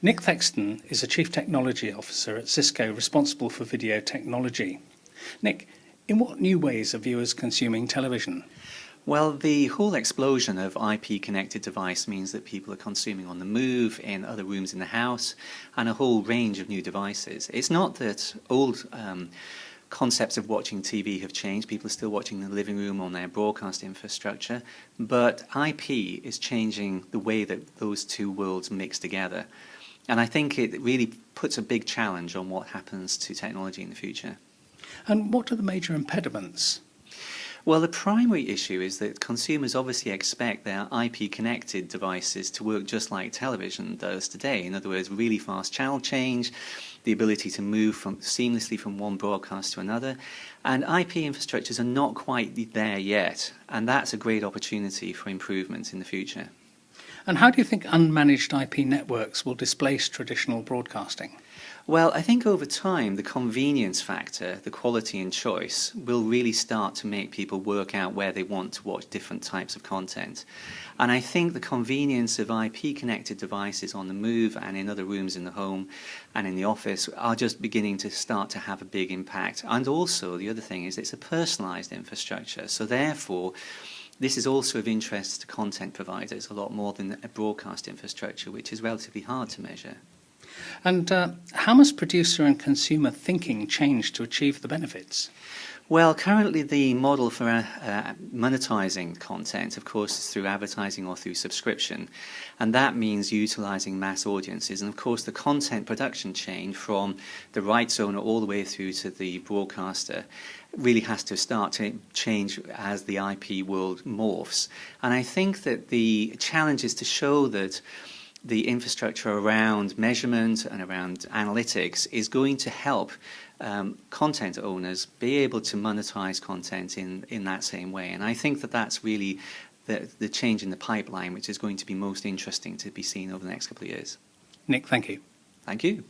Nick Thexton is a Chief Technology Officer at Cisco responsible for video technology. Nick, in what new ways are viewers consuming television? Well, the whole explosion of IP-connected device means that people are consuming on the move, in other rooms in the house, and a whole range of new devices. It's not that old concepts of watching TV have changed. People are still watching in the living room on their broadcast infrastructure, but IP is changing the way that those two worlds mix together. And I think it really puts a big challenge on what happens to technology in the future. And what are the major impediments? Well, the primary issue is that consumers obviously expect their IP-connected devices to work just like television does today. In other words, really fast channel change, the ability to move seamlessly from one broadcast to another. And IP infrastructures are not quite there yet, and that's a great opportunity for improvements in the future. And how do you think unmanaged IP networks will displace traditional broadcasting? Well, I think over time the convenience factor, the quality and choice, will really start to make people work out where they want to watch different types of content. And I think the convenience of IP-connected devices on the move and in other rooms in the home and in the office are just beginning to start to have a big impact. And also, the other thing is it's a personalized infrastructure, so therefore this is also of interest to content providers a lot more than a broadcast infrastructure, which is relatively hard to measure. And how must producer and consumer thinking change to achieve the benefits? Well, currently the model for monetizing content, of course, is through advertising or through subscription, and that means utilizing mass audiences. And of course, the content production chain from the rights owner all the way through to the broadcaster really has to start to change as the IP world morphs. And I think that the challenge is to show that the infrastructure around measurement and around analytics is going to help content owners be able to monetize content in that same way. And I think that that's really the change in the pipeline which is going to be most interesting to be seen over the next couple of years. Nick, thank you. Thank you.